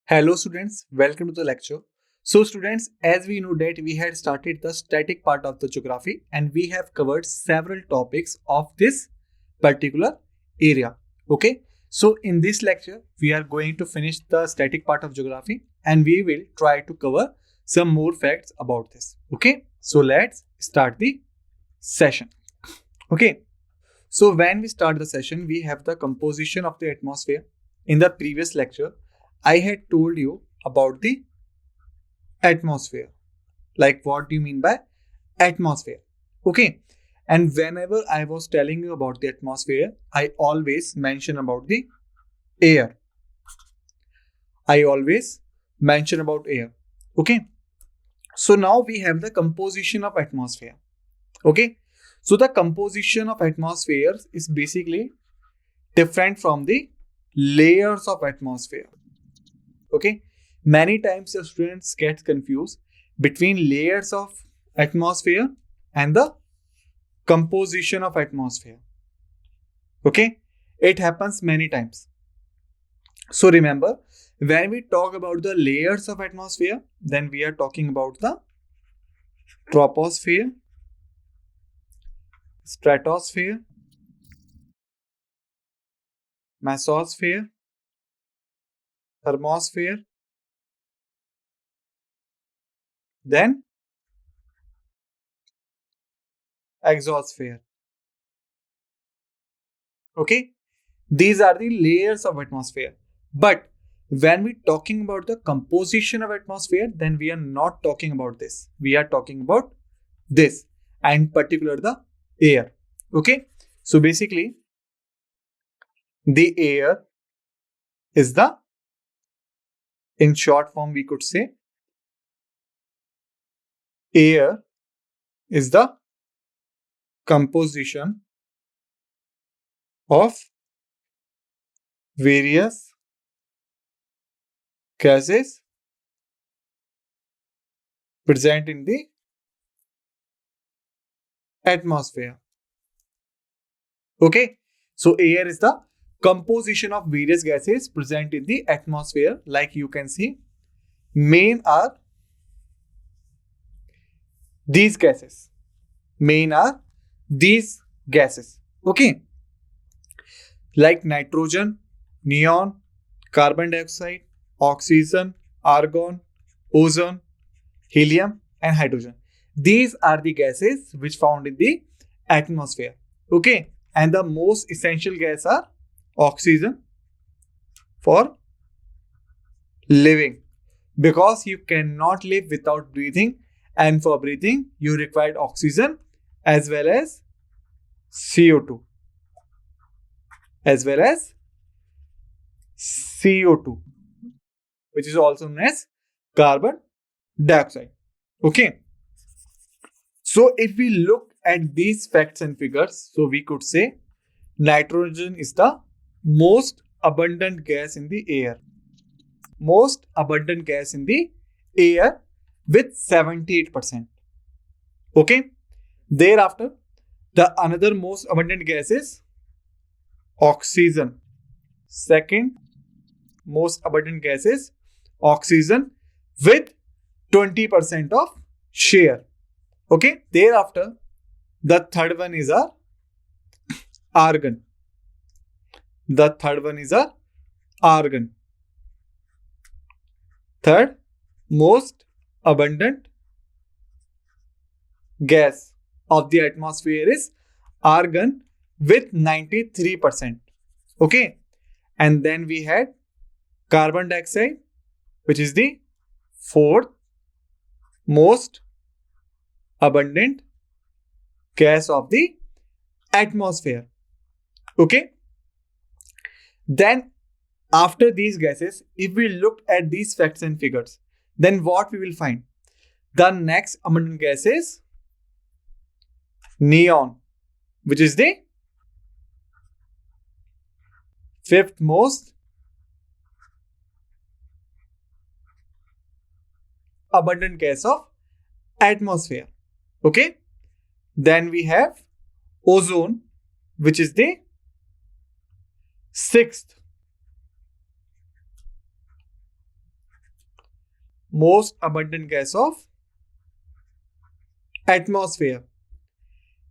Hello students, welcome to the lecture. So students, as we know that we had started the static part of the geography and we have covered several topics of this particular area. Okay, so in this lecture, we are going to finish the static part of geography and we will try to cover some more facts about this. Okay, so let's start the session. Okay, so when we start the session, we have the composition of the atmosphere. In the previous lecture, I had told you about the atmosphere. Like, what do you mean by atmosphere? Okay. And whenever I was telling you about the atmosphere, I always mention about the air. I always mention about air. Okay. So now we have the composition of atmosphere. Okay. So the composition of atmosphere is basically different from the layers of atmosphere. Okay. Many times the students get confused between layers of atmosphere and the composition of atmosphere. Okay. It happens many times. So remember, when we talk about the layers of atmosphere, then we are talking about the troposphere, stratosphere, mesosphere, thermosphere, then exosphere. Okay. These are the layers of atmosphere. But when we talking about the composition of atmosphere, then we are not talking about this. We are talking about this, and particular the air. Okay. So basically, the air is the, in short form, we could say, air is the composition of various gases present in the atmosphere. Okay. So air is the composition of various gases present in the atmosphere. Like you can see, main are these gases. Main are these gases. Okay. Like nitrogen, neon, carbon dioxide, oxygen, argon, ozone, helium, and hydrogen. These are the gases which found in the atmosphere. Okay. And the most essential gas are oxygen for living, because you cannot live without breathing, and for breathing you require oxygen as well as CO2, as well as CO2, which is also known as carbon dioxide. Okay. So if we look at these facts and figures, so we could say nitrogen is the most abundant gas in the air. Most abundant gas in the air with 78%. Okay. Thereafter, the another most abundant gas is oxygen. Second most abundant gas is oxygen with 20% of share. Okay. Thereafter, the third one is our argon. The third one is our argon. Third most abundant gas of the atmosphere is argon with 93%. Okay. And then we had carbon dioxide, which is the fourth most abundant gas of the atmosphere. Okay. Then after these gases, if we look at these facts and figures, then what we will find? The next abundant gas is neon, which is the fifth most abundant gas of atmosphere. Okay. Then we have ozone, which is the sixth most abundant gas of atmosphere.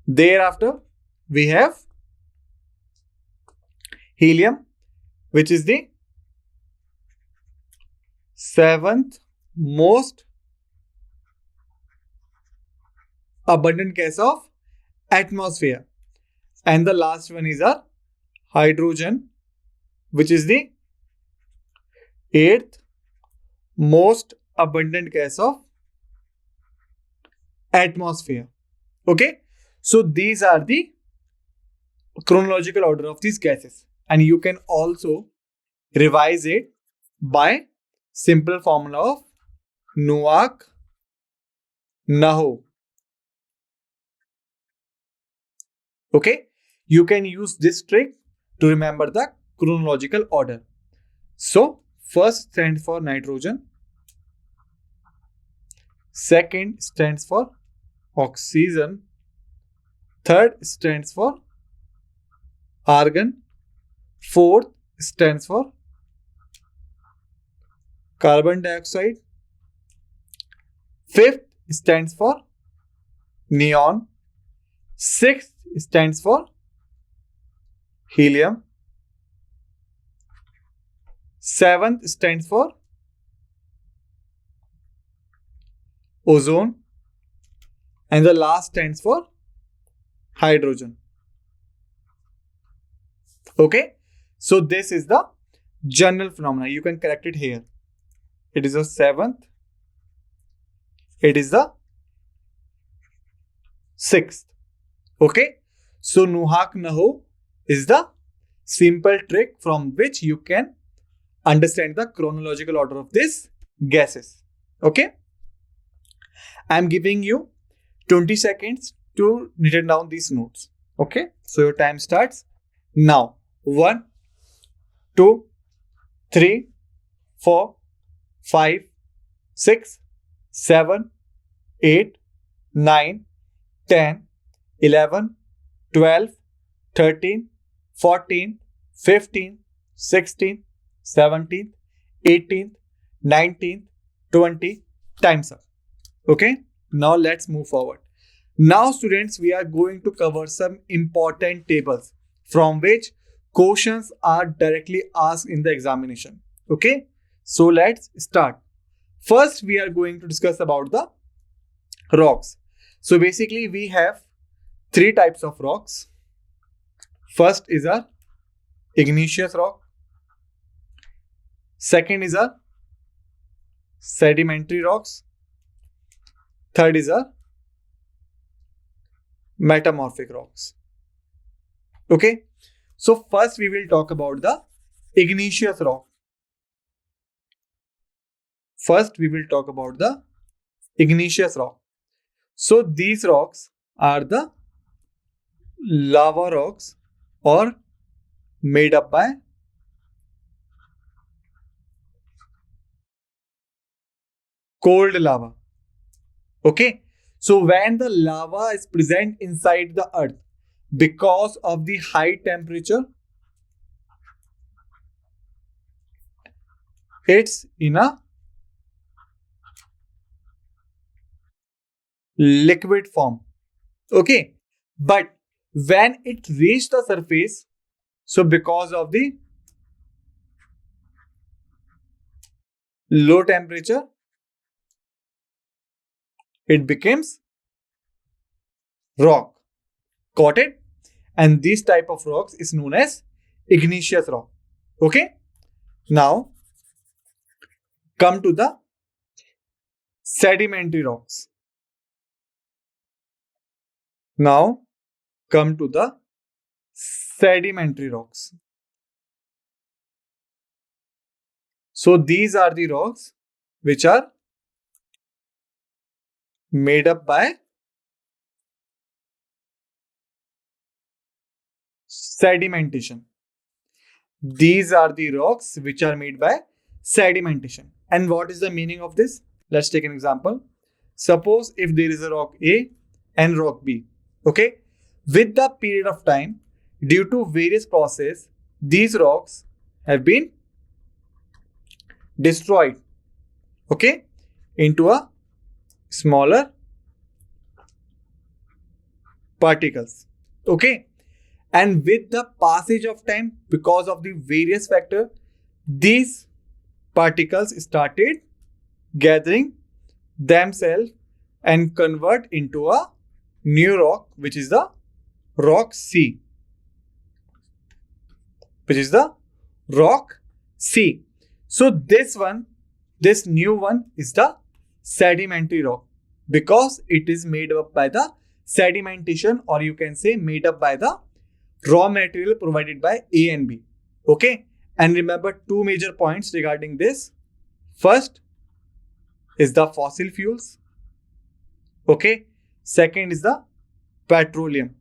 Thereafter, we have helium, which is the seventh most abundant gas of atmosphere. And the last one is our hydrogen, which is the eighth most abundant gas of atmosphere. Okay, so these are the chronological order of these gases, and you can also revise it by simple formula of Noack-Naho. Okay, you can use this trick to remember the chronological order. So first stands for nitrogen, second stands for oxygen, third stands for argon, fourth stands for carbon dioxide, fifth stands for neon, sixth stands for helium, seventh stands for ozone, and the last stands for hydrogen. Okay, so this is the general phenomena. You can correct it here. It is the seventh, it is the sixth. Okay, so Noack-Naho is the simple trick from which you can understand the chronological order of these gases. Okay, I am giving you 20 seconds to write down these notes. Okay, so your time starts now. 1, 2, 3, 4, 5, 6, 7, 8, 9, 10, 11, 12, 13, 14, 15, 16, 17, 18, 19, 20. Time's up. Okay, now let's move forward. Now students, we are going to cover some important tables from which questions are directly asked in the examination. Okay, so let's start. First, we are going to discuss about the rocks. So basically we have three types of rocks. First is a igneous rock. Second is a sedimentary rocks. Third is a metamorphic rocks. Okay, so first we will talk about the igneous rock. First we will talk about the igneous rock. So these rocks are the lava rocks or made up by cold lava. Okay, so when the lava is present inside the earth because of the high temperature, it's in a liquid form. Okay, but when it reaches the surface, so because of the low temperature, it becomes rock. Got it? And this type of rocks is known as igneous rock. Okay, now come to the sedimentary rocks. Now come to the sedimentary rocks. So these are the rocks which are made up by sedimentation. These are the rocks which are made by sedimentation. And what is the meaning of this? Let's take an example. Suppose if there is a rock A and rock B. Okay, with the period of time, due to various processes, these rocks have been destroyed. Okay, into a smaller particles. Okay. And with the passage of time, because of the various factors, these particles started gathering themselves and convert into a new rock, which is the rock C. Which is the rock C. So this new one is the sedimentary rock because it is made up by the sedimentation, or you can say made up by the raw material provided by A and B. Okay. And remember two major points regarding this. First is the fossil fuels. Okay. Second is the petroleum.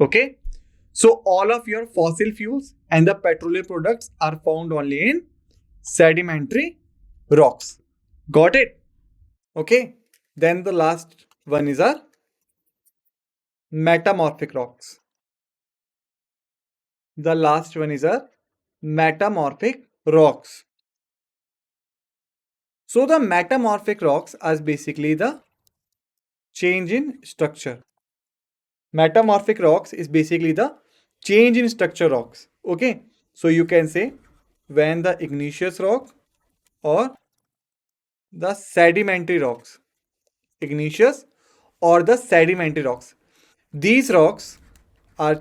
Okay. So all of your fossil fuels and the petroleum products are found only in sedimentary rocks. Got it? Okay. Then the last one is our metamorphic rocks. The last one is our metamorphic rocks. So the metamorphic rocks are basically the change in structure. Metamorphic rocks is basically the change in structure rocks. Okay. So you can say when the igneous rock or the sedimentary rocks. Igneous or the sedimentary rocks. These rocks are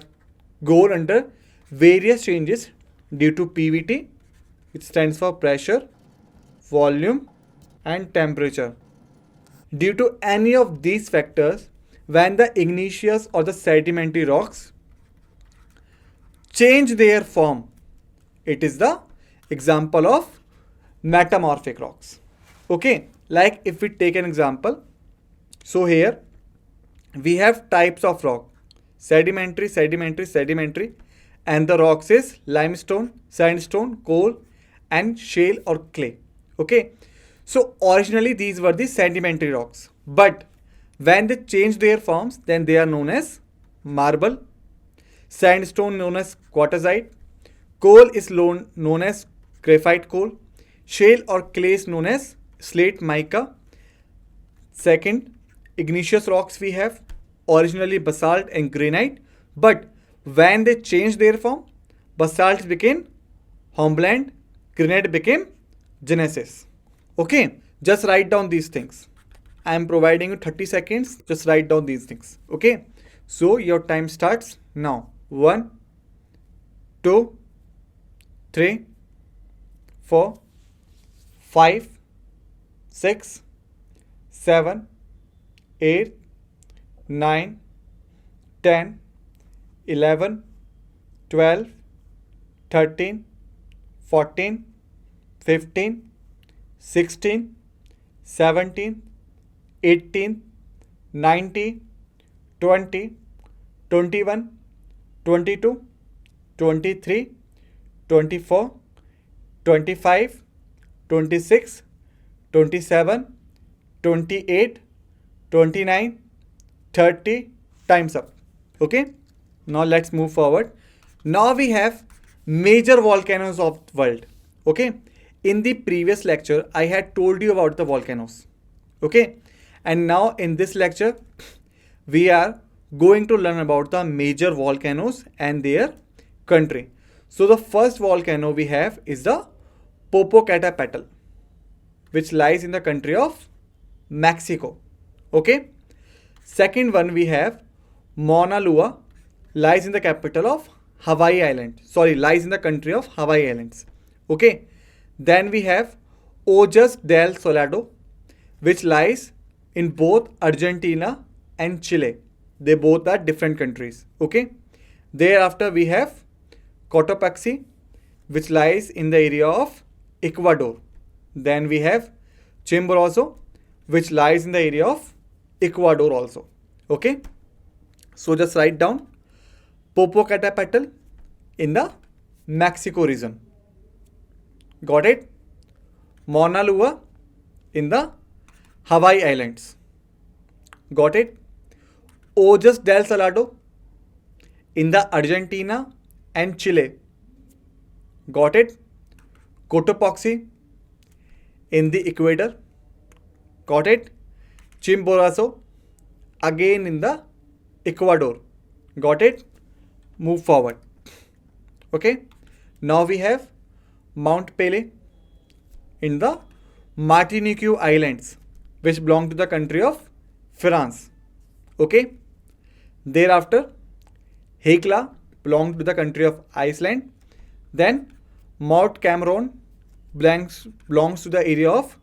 go under various changes due to PVT, which stands for pressure, volume, and temperature. Due to any of these factors, when the igneous or the sedimentary rocks change their form, it is the example of metamorphic rocks. Okay, like if we take an example, so here we have types of rock: sedimentary, sedimentary, sedimentary, and the rocks is limestone, sandstone, coal, and shale or clay. Okay, so originally these were the sedimentary rocks, but when they change their forms, then they are known as marble, sandstone known as quartzite, coal is known as graphite coal, shale or clay is known as slate mica. Second, igneous rocks we have originally basalt and granite, but when they changed their form, basalt became hornblende, granite became genesis. Okay, just write down these things. I am providing you 30 seconds. Just write down these things. Okay, so your time starts now. 1, 2, 3, 4, 5, 6, 7, 8, 9, 10, 11, 12, 13, 14, 15, 16, 17, 18, 19, 20, 21, 22, 23, 24, 25, 26, 27, 28, 29, 30. Time's up. Okay. Now let's move forward. Now we have major volcanoes of the world. Okay. In the previous lecture, I had told you about the volcanoes. Okay. And now in this lecture, we are going to learn about the major volcanoes and their country. So the first volcano we have is the Popocatépetl, which lies in the country of Mexico. Okay. Second one we have Mauna Loa, lies in the capital of Hawaii Island. Sorry, lies in the country of Hawaii Islands. Okay. Then we have Ojos del Salado, which lies in both Argentina and Chile. They both are different countries. Okay. Thereafter we have Cotopaxi, which lies in the area of Ecuador. Then we have Chimborazo, which lies in the area of Ecuador also. Okay. So just write down Popocatépetl in the Mexico region. Got it? Mauna Loa in the Hawaii Islands. Got it? Ojos del Salado in the Argentina and Chile. Got it? Cotopaxi in the Ecuador. Got it? Chimborazo, again in the Ecuador. Got it? Move forward. Okay. Now we have Mount Pele in the Martinique Islands, which belong to the country of France. Okay. Thereafter, Hekla belonged to the country of Iceland. Then Mount Cameroon belongs to the area of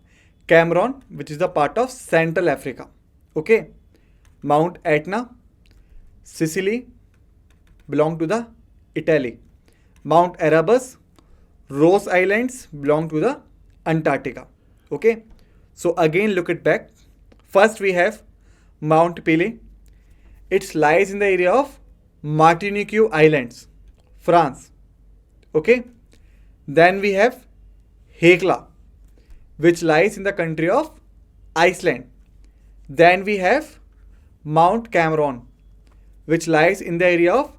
Cameroon, which is the part of Central Africa. Okay. Mount Etna, Sicily, belong to the Italy. Mount Erebus, Ross Islands belong to the Antarctica. Okay. So again look it back. First we have Mount Pelée. It lies in the area of Martinique Islands, France. Okay. Then we have Hekla, which lies in the country of Iceland. Then we have Mount Cameroon, which lies in the area of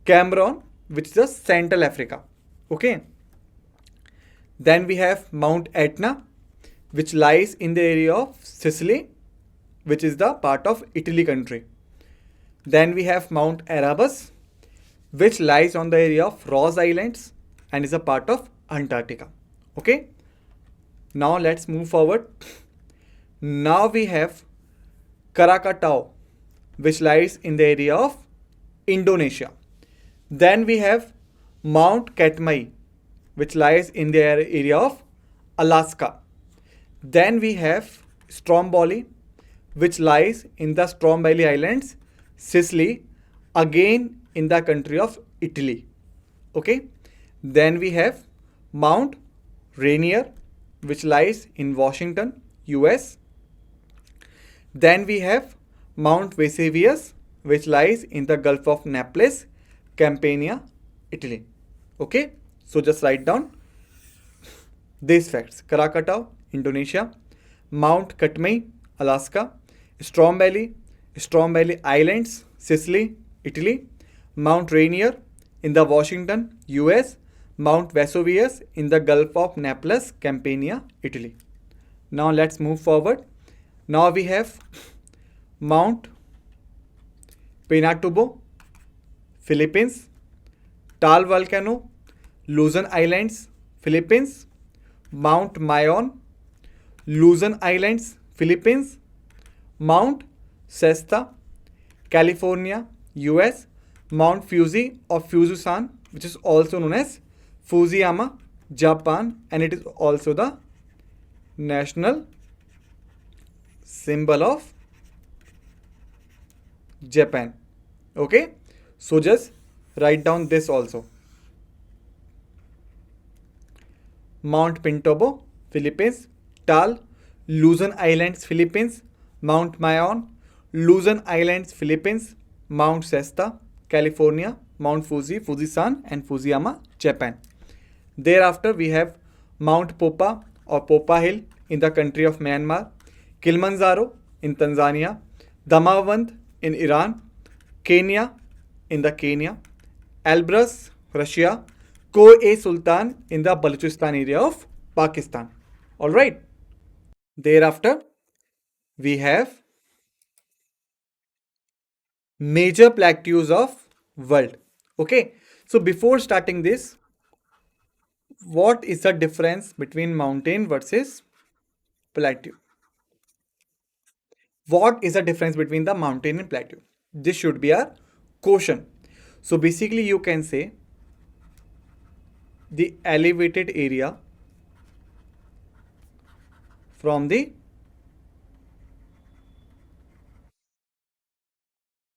Cameroon, which is the Central Africa. Okay. Then we have Mount Etna, which lies in the area of Sicily, which is the part of Italy country. Then we have Mount Erebus, which lies on the area of Ross Islands and is a part of Antarctica. Okay. Now let's move forward. Now we have Krakatau, which lies in the area of Indonesia. Then we have Mount Katmai, which lies in the area of Alaska. Then we have Stromboli, which lies in the Stromboli Islands, Sicily, again in the country of Italy. Okay. Then we have Mount Rainier, which lies in Washington, US. Then we have Mount Vesuvius, which lies in the Gulf of Naples, Campania, Italy. Okay. So just write down these facts. Krakatau, Indonesia. Mount Katmai, Alaska. Stromboli Islands, Sicily, Italy. Mount Rainier in the Washington, US. Mount Vesuvius in the Gulf of Naples, Campania, Italy. Now let's move forward. Now we have Mount Pinatubo, Philippines. Taal Volcano, Luzon Islands, Philippines. Mount Mayon, Luzon Islands, Philippines. Mount Shasta, California, US. Mount Fuji or Fujisan, which is also known as Fujiyama, Japan, and it is also the national symbol of Japan. Okay. So just write down this also. Mount Pinatubo, Philippines. Taal, Luzon Islands, Philippines. Mount Mayon, Luzon Islands, Philippines. Mount Shasta, California. Mount Fuji, Fujisan, and Fujiyama, Japan. Thereafter, we have Mount Popa or Popa Hill in the country of Myanmar. Kilimanjaro in Tanzania. Damavand in Iran. Kenya in the Kenya. Elbrus, Russia. Koh-e-Sultan in the Balochistan area of Pakistan. Alright. Thereafter, we have major plateaus of world. Okay. So before starting this, what is the difference between mountain versus plateau? What is the difference between the mountain and plateau? This should be a question. So basically you can say the elevated area from the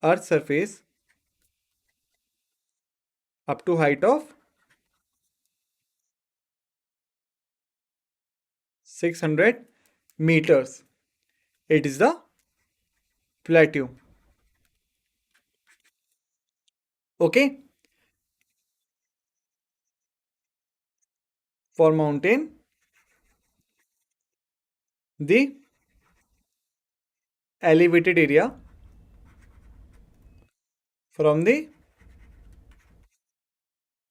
earth surface up to height of 600 meters. It is the plateau. Okay. For mountain, the elevated area from the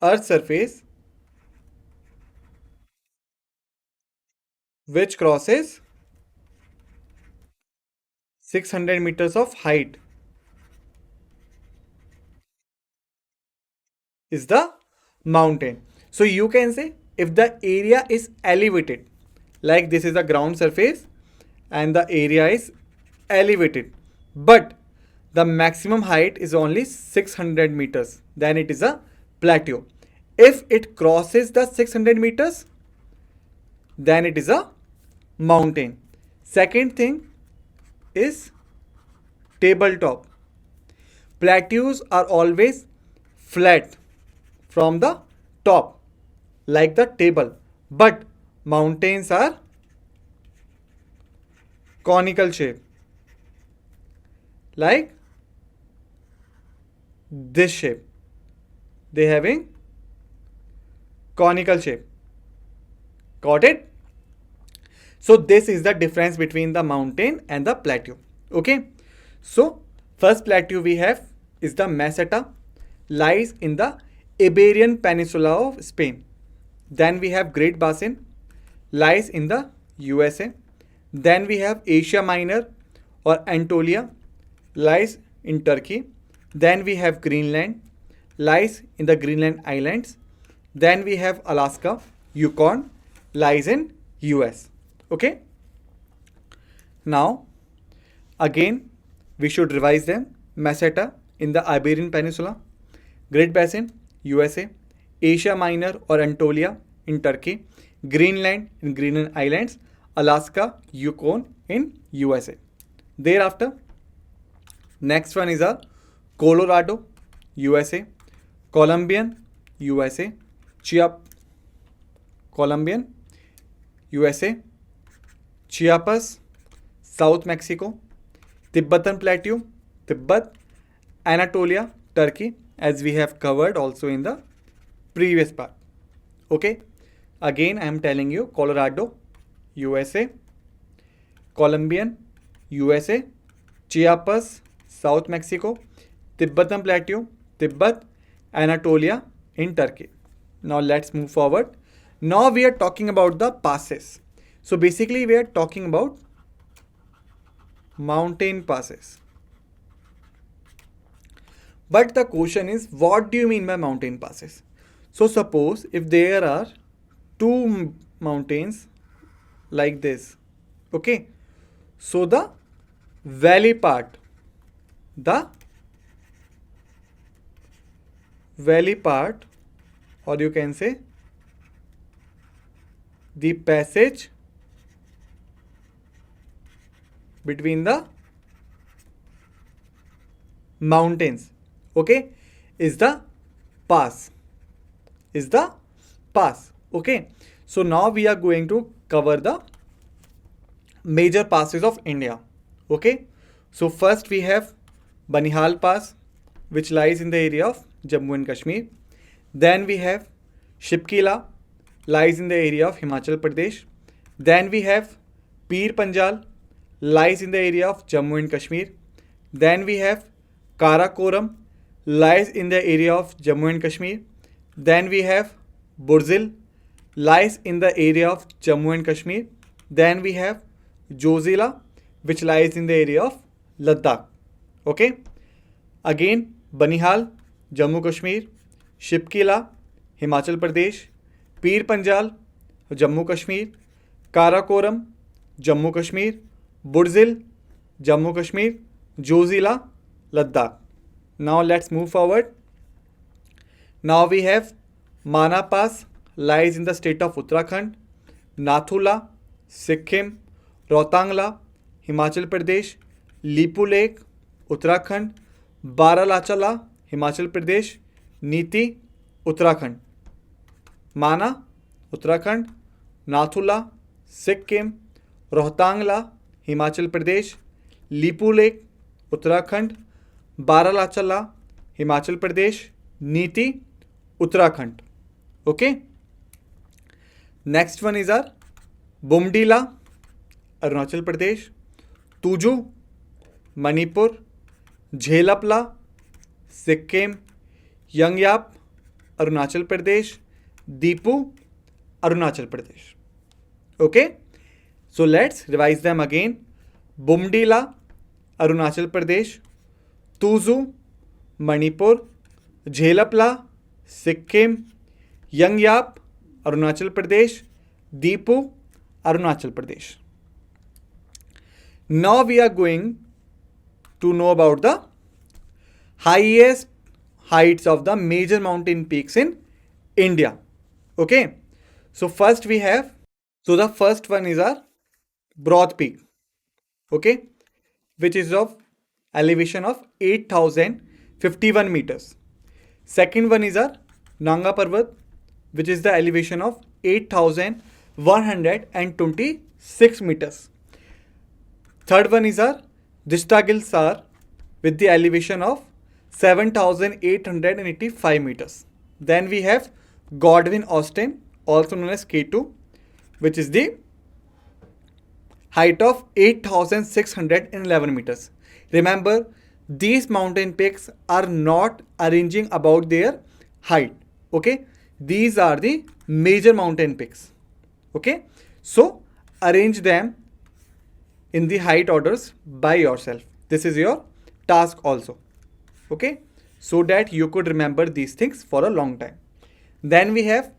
earth surface which crosses 600 meters of height is the mountain. So you can say if the area is elevated, like this is the ground surface and the area is elevated, but the maximum height is only 600 meters, then it is a plateau. If it crosses the 600 meters, then it is a mountain. Second thing is tabletop. Plateaus are always flat from the top, like the table, but mountains are conical shape, like this shape. They having conical shape. Got it? So this is the difference between the mountain and the plateau. Okay. So first plateau we have is the Meseta, lies in the Iberian Peninsula of Spain. Then we have Great Basin, lies in the USA. Then we have Asia Minor or Anatolia, lies in Turkey. Then we have Greenland, lies in the Greenland Islands. Then we have Alaska, Yukon, lies in US. Okay. Now, again, we should revise them. Meseta in the Iberian Peninsula, Great Basin, USA, Asia Minor or Anatolia in Turkey, Greenland in Greenland Islands, Alaska, Yukon in USA. Thereafter, next one is our Colorado, USA, Colombian, USA, Colombian, USA, Chiapas, South Mexico, Tibetan Plateau, Tibet, Anatolia, Turkey, as we have covered also in the previous part. Okay, again I am telling you Colorado, USA, Colombian, USA, Chiapas, South Mexico, Tibetan Plateau, Tibet, Anatolia in Turkey. Now let's move forward. Now we are talking about the passes. So basically we are talking about mountain passes. But the question is, what do you mean by mountain passes? So suppose if there are two mountains like this, okay, so the valley part or you can say the passage between the mountains, okay, is the pass. Okay. So now we are going to cover the major passes of India. Okay. So first we have Banihal Pass, which lies in the area of Jammu and Kashmir. Then we have Shipkila, lies in the area of Himachal Pradesh. Then we have Pir Panjal, lies in the area of Jammu and Kashmir. Then we have Karakoram, lies in the area of Jammu and Kashmir. Then we have Burzil, lies in the area of Jammu and Kashmir. Then we have Jozila, which lies in the area of Ladakh. Okay. Again, Banihal, Jammu Kashmir, Shipkila, Himachal Pradesh, Pir Panjal, Jammu Kashmir, Karakoram, Jammu Kashmir, Burzil, Jammu Kashmir, Jozila, Ladakh. Now let's move forward. Now we have Mana Pass, lies in the state of Uttarakhand, Nathula, Sikkim, Rohtangla, Himachal Pradesh, Lipu Lake, Uttarakhand, Baralachala, Himachal Pradesh, Niti, Uttarakhand. Mana, Uttarakhand, Nathula, Sikkim, Rohtangla, Himachal Pradesh, Lipu Lake, Uttarakhand, Baralachala, Himachal Pradesh, Niti, Uttarakhand. Okay. Next one is our Bumdila, Arunachal Pradesh, Tuju, Manipur, Jhelapla, Sikkim, Yangyap, Arunachal Pradesh, Dipu, Arunachal Pradesh. Okay. So let's revise them again. Bumdila Arunachal Pradesh, Tuju Manipur, झेलपला Sikkim, यंगयाप Arunachal Pradesh, Deepu Arunachal Pradesh. Now we are going to know about the highest heights of the major mountain peaks in India. Okay, so first we have, so the first one is our Broad Peak, okay, which is of elevation of 8,051 meters. Second one is our Nanga Parvat, which is the elevation of 8,126 meters. Third one is our Distagil Sar with the elevation of 7,885 meters. Then we have Godwin Austen, also known as K2, which is the height of 8,611 meters. Remember, these mountain peaks are not arranging about their height. Okay, these are the major mountain peaks. Okay, so arrange them in the height orders by yourself. This is your task also. Okay, so that you could remember these things for a long time. Then we have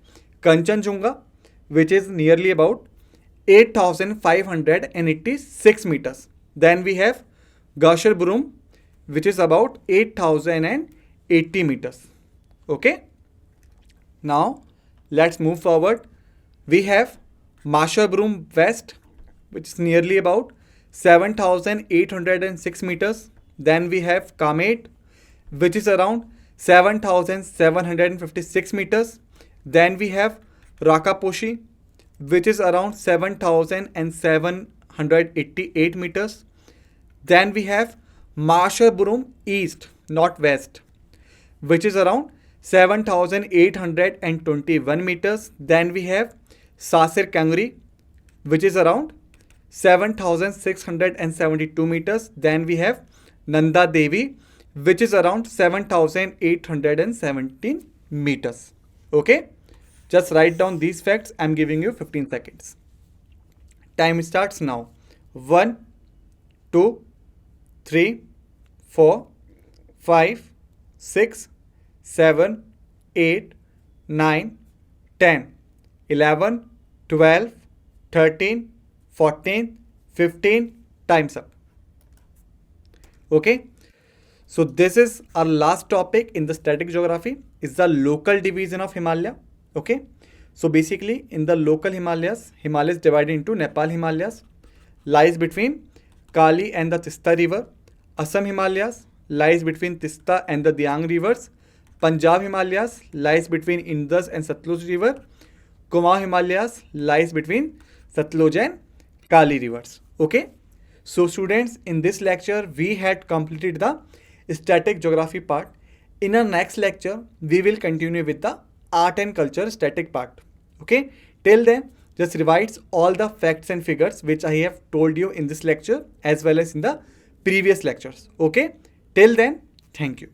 Kanchenjunga, which is nearly about 8,586 meters. Then we have Gasherbrum, which is about 8,080 meters. Okay, now let's move forward. We have Masherbrum West, which is nearly about 7,806 meters. Then we have Kamet, which is around 7,756 meters. Then we have Rakaposhi, which is around 7,788 meters. Then we have Masherbrum East, not West, which is around 7,821 meters. Then we have Sasir Kangri, which is around 7,672 meters. Then we have Nanda Devi, which is around 7,817 meters. Okay, just write down these facts. I'm giving you 15 seconds. Time starts now. 1, 2, 3, 4, 5, 6, 7, 8, 9, 10, 11, 12, 13, 14, 15, time's up. Okay, so this is our last topic in the static geography, is the local division of Himalaya. Okay, so basically in the local Himalayas divided into Nepal Himalayas, lies between Kali and the Tista river. Assam Himalayas lies between Tista and the Diang rivers. Punjab Himalayas lies between Indus and Satluj river. Kumaon Himalayas lies between Satluj and Kali rivers. Okay, so students, in this lecture we had completed the static geography part. In our next lecture we will continue with the art and culture static part. Okay, till then just revise all the facts and figures which I have told you in this lecture as well as in the previous lectures. Okay, till then, thank you.